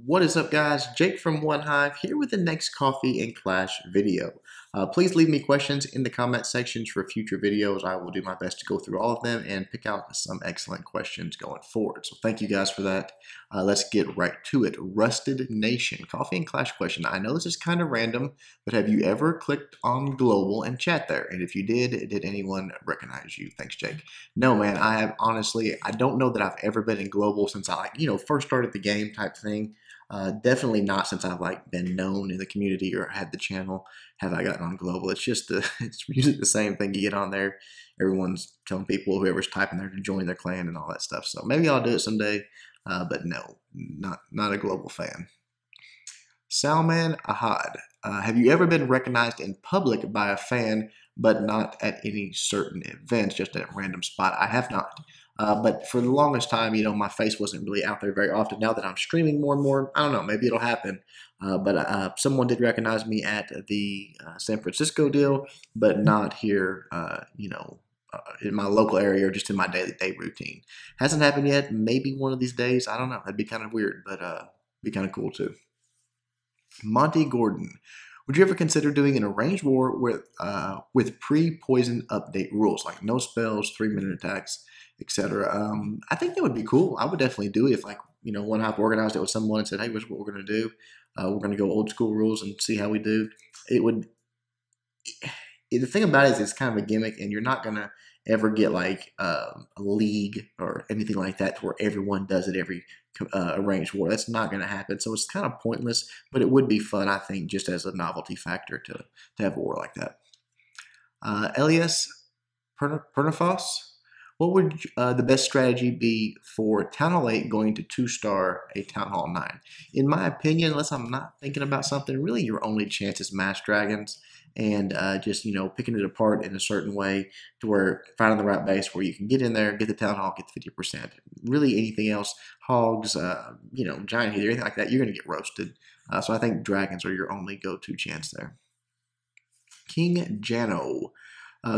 What is up, guys? Jake from OneHive here with the next Coffee and Clash video. Please leave me questions in the comment sections for future videos. I will do my best to go through all of them and pick out some excellent questions going forward. So thank you guys for that. Let's get right to it. Rusted Nation, Coffee and Clash question. I know this is kind of random, but have you ever clicked on global and chat there? And if you did anyone recognize you? Thanks, Jake. No, man, I have honestly, I don't know that I've ever been in global since I first started the game type thing. Definitely not since I've been known in the community or had the channel have I gotten on global. It's just it's usually the same thing. You get on there, everyone's telling people, whoever's typing there, to join their clan and all that stuff. So maybe I'll do it someday, but no, not a global fan. Salman Ahad, have you ever been recognized in public by a fan, but not at any certain events, just at a random spot? I have not. But for the longest time, my face wasn't really out there very often. Now that I'm streaming more and more, I don't know, maybe it'll happen. But someone did recognize me at the San Francisco deal, but not here, in my local area or just in my day-to-day routine. Hasn't happened yet. Maybe one of these days. I don't know. That'd be kind of weird, but be kind of cool too. Monty Gordon, would you ever consider doing an arranged war with pre-poison update rules, like no spells, 3-minute attacks, etc.? I think that would be cool. I would definitely do it if OneHive organized it with someone and said, hey, here's what we're going to do. We're going to go old school rules and see how we do. It would. The thing about it is it's kind of a gimmick, and you're not going to ever get a league or anything like that to where everyone does it every arranged war. That's not going to happen. So it's kind of pointless, but it would be fun, I think, just as a novelty factor to have a war like that. Elias Pernafos, what would the best strategy be for Town Hall 8 going to 2-star a Town Hall 9? In my opinion, unless I'm not thinking about something, really your only chance is Mass Dragons, and just picking it apart in a certain way to where finding the right base where you can get in there, get the Town Hall, get the 50%. Really anything else, hogs, giant heat, anything like that, you're going to get roasted. So I think dragons are your only go-to chance there. King Jano,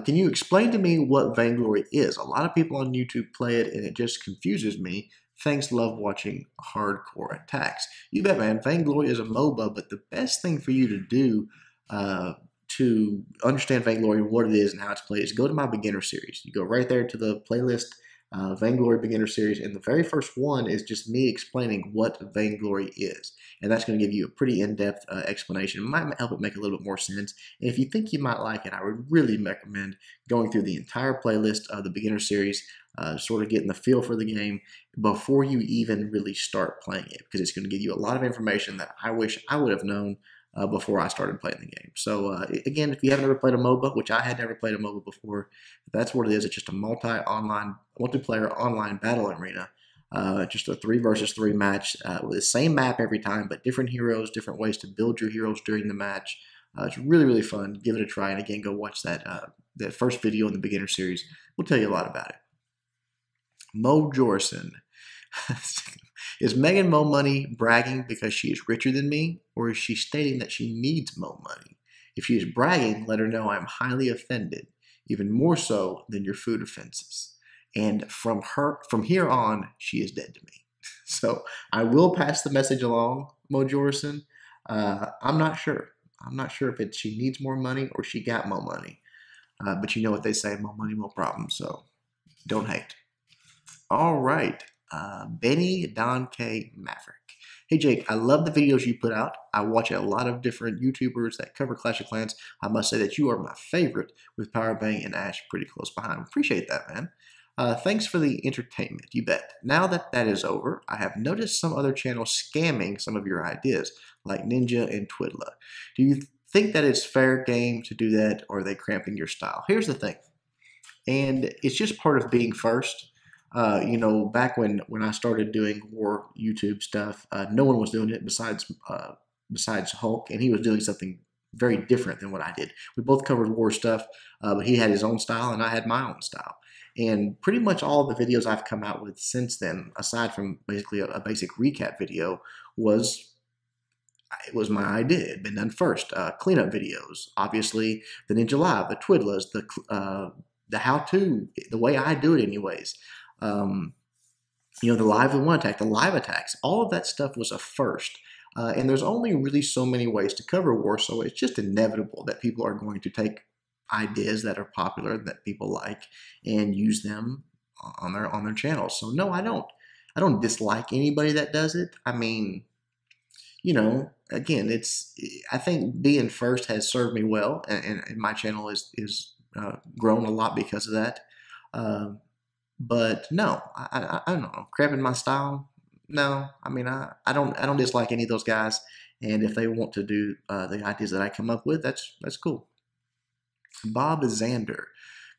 can you explain to me what Vainglory is? A lot of people on YouTube play it, and it just confuses me. Thanks, love watching hardcore attacks. You bet, man. Vainglory is a MOBA, but the best thing for you to do to understand Vainglory and what it is and how it's played is go to my beginner series. You go right there to the playlist, Vainglory beginner series, and the very first one is just me explaining what Vainglory is, and that's going to give you a pretty in-depth explanation. It might help it make a little bit more sense, and if you think you might like it, I would really recommend going through the entire playlist of the beginner series, sort of getting the feel for the game before you even really start playing it, because it's going to give you a lot of information that I wish I would have known before I started playing the game. So again, if you haven't ever played a MOBA, which I had never played a MOBA before, that's what it is. It's just a multiplayer online battle arena. Just a 3 versus 3 match with the same map every time, but different heroes, different ways to build your heroes during the match. It's really, really fun. Give it a try. And again, go watch that first video in the beginner series. We'll tell you a lot about it. Mo Jorson. Is Megan Mo Money bragging because she is richer than me, or is she stating that she needs Mo Money? If she is bragging, let her know I'm highly offended, even more so than your food offenses. And from here on, she is dead to me. So I will pass the message along, Mo Jorson. I'm not sure. I'm not sure if she needs more money or she got more money. But you know what they say, more money, more problems. So don't hate. All right. Benny Don K Maverick. Hey Jake, I love the videos you put out. I watch a lot of different YouTubers that cover Clash of Clans. I must say that you are my favorite, with Powerbang and Ash pretty close behind. Appreciate that, man. Thanks for the entertainment, you bet. Now that that is over, I have noticed some other channels scamming some of your ideas, like Ninja and Twiddler. Do you think that it's fair game to do that, or are they cramping your style? Here's the thing, and it's just part of being first. Back when I started doing war YouTube stuff, no one was doing it besides Hulk, and he was doing something very different than what I did. We both covered war stuff, but he had his own style and I had my own style. And pretty much all the videos I've come out with since then, aside from basically a basic recap video, it was my idea. It had been done first. Cleanup videos, obviously, the Ninja Live, the Twiddlers, the how-to, the way I do it anyways. the live one attack, the live attacks, all of that stuff was a first. And there's only really so many ways to cover war, so it's just inevitable that people are going to take ideas that are popular that people like and use them on their channels. So no, I don't dislike anybody that does it. I mean, again, I think being first has served me well, and my channel is grown a lot because of that. But no, I don't know. Cramping my style? No. I mean, I don't dislike any of those guys. And if they want to do the ideas that I come up with, that's cool. Bob Zander.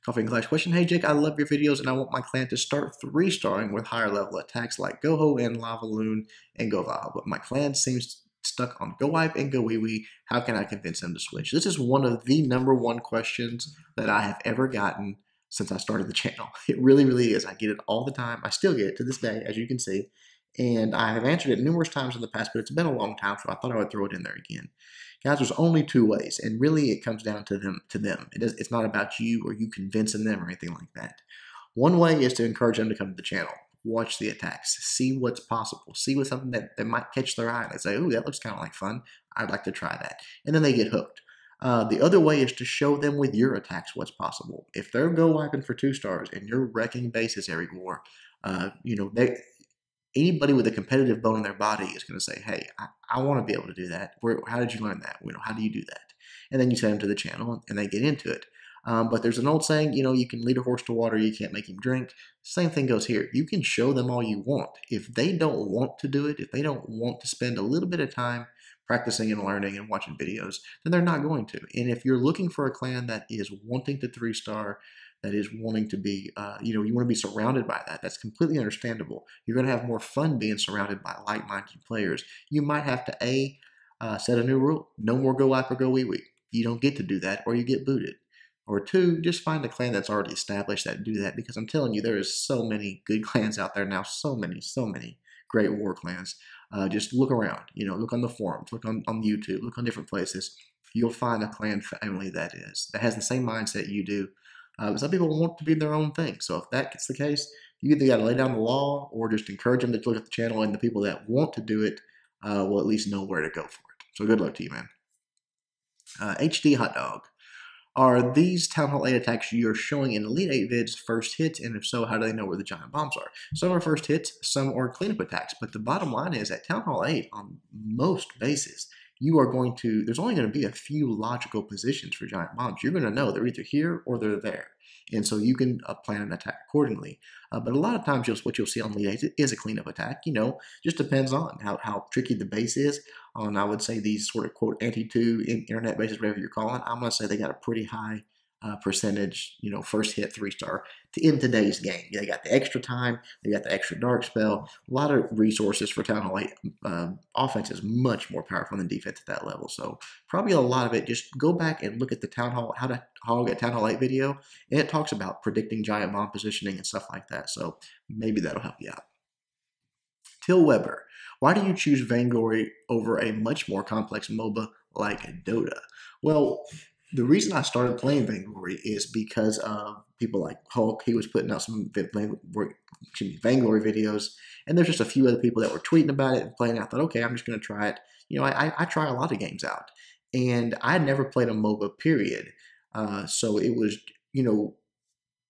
Coffee and Clash question. Hey Jake, I love your videos and I want my clan to start 3-starring with higher level attacks like Goho and Lava Loon and Goval, but my clan seems stuck on Go Wipe and Go Wee Wee. How can I convince them to switch? This is one of the #1 questions that I have ever gotten since I started the channel. It really, really is. I get it all the time. I still get it to this day, as you can see. And I have answered it numerous times in the past, but it's been a long time, so I thought I would throw it in there again. Guys, there's only 2 ways, and really it comes down to them. It's not about you or you convincing them or anything like that. One way is to encourage them to come to the channel. Watch the attacks. See what's possible. See what's something that might catch their eye. They say, "Ooh, that looks kind of like fun. I'd like to try that." And then they get hooked. The other way is to show them with your attacks what's possible. If they're go wiping for 2 stars and you're wrecking bases every war, anybody with a competitive bone in their body is going to say, "Hey, I want to be able to do that. How did you learn that? How do you do that?" And then you send them to the channel and they get into it. But there's an old saying, you can lead a horse to water, you can't make him drink. Same thing goes here. You can show them all you want. If they don't want to do it, if they don't want to spend a little bit of time practicing and learning and watching videos, then they're not going to. And if you're looking for a clan that is wanting to 3-star, that is wanting to be, you want to be surrounded by that. That's completely understandable. You're going to have more fun being surrounded by like-minded players. You might have to, set a new rule. No more Go Wipe or Go Wee Wee. You don't get to do that or you get booted. Or 2, just find a clan that's already established that do that, because I'm telling you, there is so many good clans out there now, so many great war clans. Just look around, look on the forums, look on YouTube, look on different places. You'll find a clan family that has the same mindset you do. Some people want to be their own thing, so if that's the case, you either got to lay down the law or just encourage them to look at the channel, and the people that want to do it will at least know where to go for it. So good luck to you, man. HD Hot Dog. Are these Town Hall 8 attacks you're showing in Elite 8 vids first hits, and if so, how do they know where the giant bombs are? Some are first hits, some are cleanup attacks, but the bottom line is at Town Hall 8, on most bases, there's only going to be a few logical positions for giant bombs. You're going to know they're either here or they're there. And so you can plan an attack accordingly. But a lot of times what you'll see on Elite 8 is a cleanup attack. Just depends on how tricky the base is. On, I would say, these sort of quote anti-2 internet bases, whatever you're calling, I'm going to say they got a pretty high percentage, first hit 3-star in today's game. They got the extra time, they got the extra dark spell, a lot of resources for Town Hall 8. Offense is much more powerful than defense at that level. So probably a lot of it, just go back and look at the Town Hall, how to hog at Town Hall 8 video, and it talks about predicting giant bomb positioning and stuff like that. So maybe that'll help you out. Till Weber, why do you choose Vainglory over a much more complex MOBA like Dota? Well, the reason I started playing Vainglory is because of people like Hulk. He was putting out some Vainglory videos, and there's just a few other people that were tweeting about it and playing. I thought, okay, I'm just going to try it. I try a lot of games out, and I had never played a MOBA, period. So it was,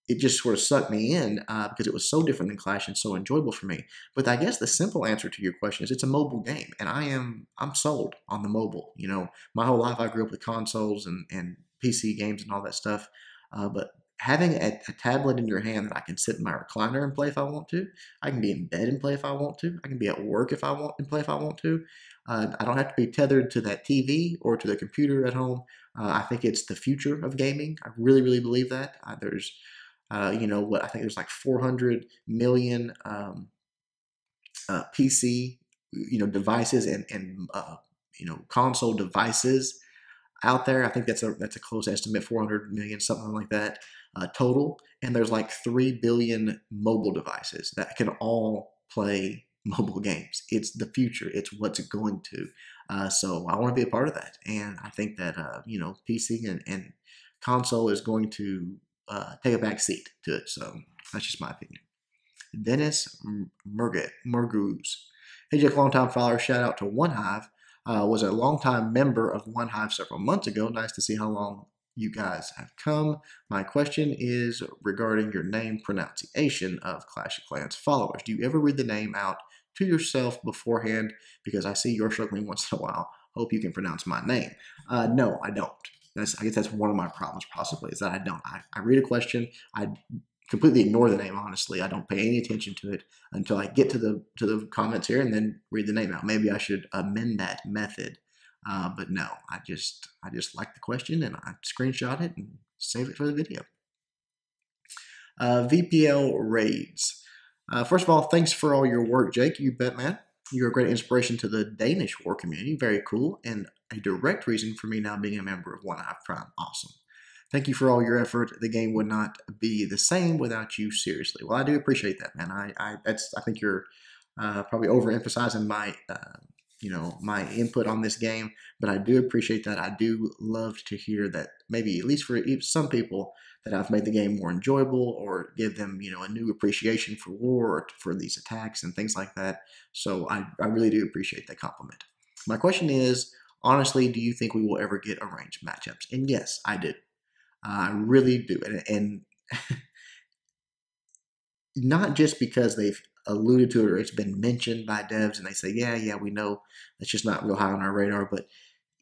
it just sort of sucked me in because it was so different than Clash and so enjoyable for me. But I guess the simple answer to your question is it's a mobile game, and I'm sold on the mobile. My whole life I grew up with consoles and PC games and all that stuff. But having a tablet in your hand that I can sit in my recliner and play if I want to, I can be in bed and play if I want to, I can be at work if I want and play if I want to. I don't have to be tethered to that TV or to the computer at home. I think it's the future of gaming. I really, really believe that. I think there's like 400 million PC, devices and console devices out there. I think that's a close estimate, 400 million, something like that, total. And there's like 3 billion mobile devices that can all play mobile games. It's the future. It's what's going to. So I want to be a part of that. And I think that, PC and console is going to take a back seat to it. So that's just my opinion. Dennis Murguz. Hey Jake, longtime follower, shout out to OneHive. Was a longtime member of OneHive several months ago. Nice to see how long you guys have come. My question is regarding your name pronunciation of Clash of Clans followers. Do you ever read the name out to yourself beforehand? Because I see you're struggling once in a while. Hope you can pronounce my name. No, I don't. I guess that's one of my problems possibly, is that I don't. I read a question, I completely ignore the name, honestly. I don't pay any attention to it until I get to the comments here and then read the name out. Maybe I should amend that method. But no, I just like the question and I screenshot it and save it for the video. VPL raids. First of all, thanks for all your work, Jake. You bet, man. You're a great inspiration to the Danish war community. Very cool. And a direct reason for me now being a member of OneHive Prime. Awesome. Thank you for all your effort. The game would not be the same without you, seriously. Well, I do appreciate that, man. I think you're probably overemphasizing my my input on this game, but I do appreciate that. I do love to hear that maybe, at least for some people, that I've made the game more enjoyable or give them, a new appreciation for war or for these attacks and things like that. So I really do appreciate that compliment. My question is, honestly, do you think we will ever get arranged matchups? And yes, I do. I really do. And not just because they've alluded to it or it's been mentioned by devs and they say, yeah, we know that's just not real high on our radar, but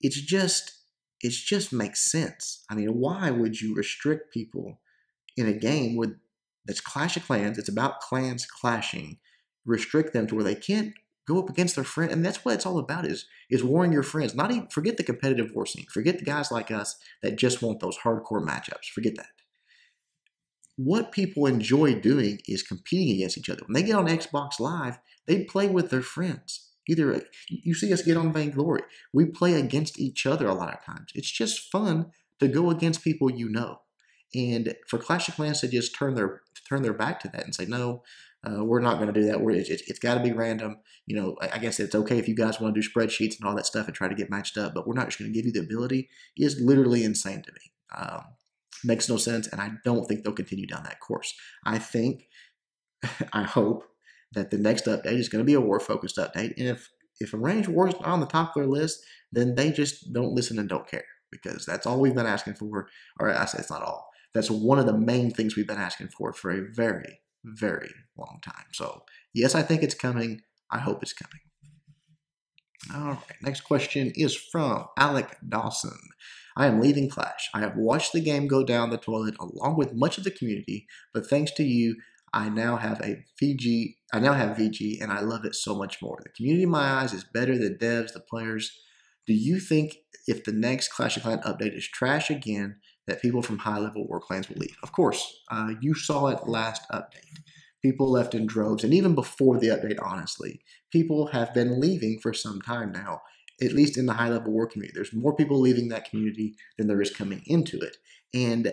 it just makes sense. I mean, why would you restrict people in a game that's Clash of Clans, it's about clans clashing, restrict them to where they can't go up against their friend? And that's what it's all about, is warring your friends. Not even, forget the competitive war scene. Forget the guys like us that just want those hardcore matchups. Forget that. What people enjoy doing is competing against each other. When they get on Xbox Live, they play with their friends. Either you see us get on Vainglory, we play against each other a lot of times. It's just fun to go against people you know. And for Clash of Clans to just turn their back to that and say, no, we're not going to do that. It's got to be random. I guess it's okay if you guys want to do spreadsheets and all that stuff and try to get matched up, but we're not just going to give you the ability, is literally insane to me. Makes no sense, and I don't think they'll continue down that course. I hope that the next update is going to be a war-focused update, and if arranged war is not on the top of their list, then they just don't listen and don't care, because that's all we've been asking for. Or I say it's not all. That's one of the main things we've been asking for a very, very long time. So yes, I think it's coming. I hope it's coming. All right, next question is from Alec Dawson. I am leaving Clash. I have watched the game go down the toilet along with much of the community, but thanks to you, I now have VG, and I love it so much more. The community in my eyes is better than devs, the players. Do you think if the next Clash of Clans update is trash again, that people from high-level war clans will leave? Of course. You saw it last update. People left in droves, and even before the update, honestly, people have been leaving for some time now. At least in the high-level war community. There's more people leaving that community than there is coming into it. And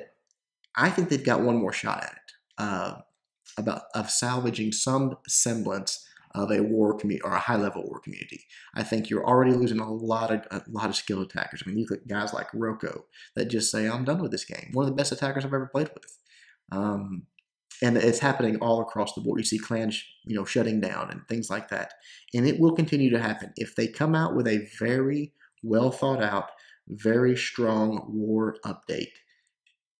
I think they've got one more shot at it, of salvaging some semblance of a war community or a high-level war community. I think you're already losing a lot of skilled attackers. I mean, you look at guys like Roko that just say, I'm done with this game. One of the best attackers I've ever played with. And it's happening all across the board. You see clans, shutting down and things like that. And it will continue to happen. If they come out with a very well thought out, very strong war update,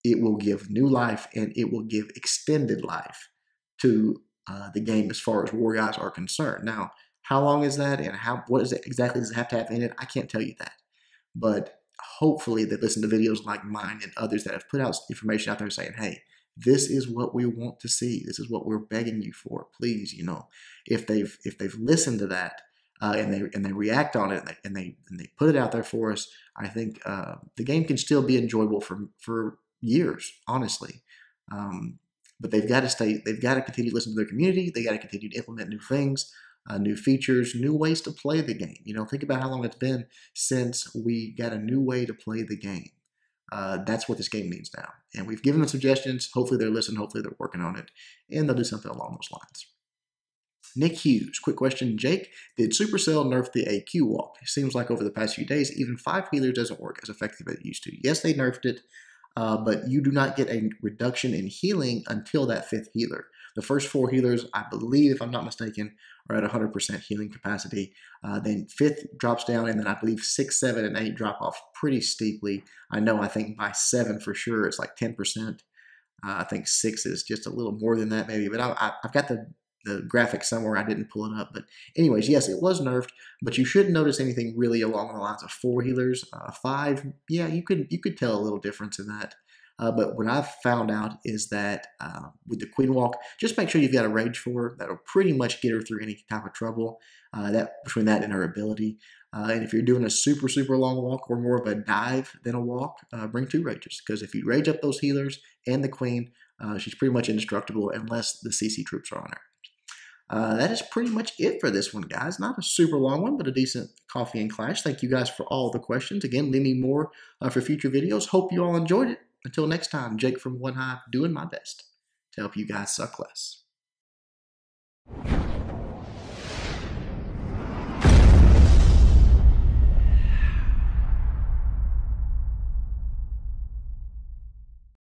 it will give new life and it will give extended life to the game as far as war guys are concerned. Now, how long is that and what is it exactly does it have to have in it? I can't tell you that. But hopefully they listen to videos like mine and others that have put out information out there saying, hey, this is what we want to see. This is what we're begging you for. Please, if they've listened to that and they react on it and they put it out there for us, I think the game can still be enjoyable for years, honestly. But they've got to continue to listen to their community. They got to continue to implement new things, new features, new ways to play the game. Think about how long it's been since we got a new way to play the game. That's what this game needs now. And we've given them suggestions. Hopefully they're listening. Hopefully they're working on it. And they'll do something along those lines. Nick Hughes, quick question. Jake, did Supercell nerf the AQ walk? It seems like over the past few days, even 5 healers doesn't work as effective as it used to. Yes, they nerfed it, but you do not get a reduction in healing until that 5th healer. The first 4 healers, I believe, if I'm not mistaken, are at 100% healing capacity. Then 5th drops down, and then I believe 6, 7, and 8 drop off pretty steeply. I think by 7 for sure it's like 10%. I think 6 is just a little more than that maybe, but I've got the graphic somewhere. I didn't pull it up, but anyways, yes, it was nerfed, but you shouldn't notice anything really along the lines of 4 healers. 5, yeah, you could tell a little difference in that. But what I've found out is that with the Queen Walk, just make sure you've got a Rage 4. That'll pretty much get her through any type of trouble. Between that and her ability. And if you're doing a super, super long walk or more of a dive than a walk, bring 2 Rages. Because if you rage up those healers and the Queen, she's pretty much indestructible unless the CC troops are on her. That is pretty much it for this one, guys. Not a super long one, but a decent coffee and clash. Thank you guys for all the questions. Again, leave me more for future videos. Hope you all enjoyed it. Until next time, Jake from OneHive, doing my best to help you guys suck less.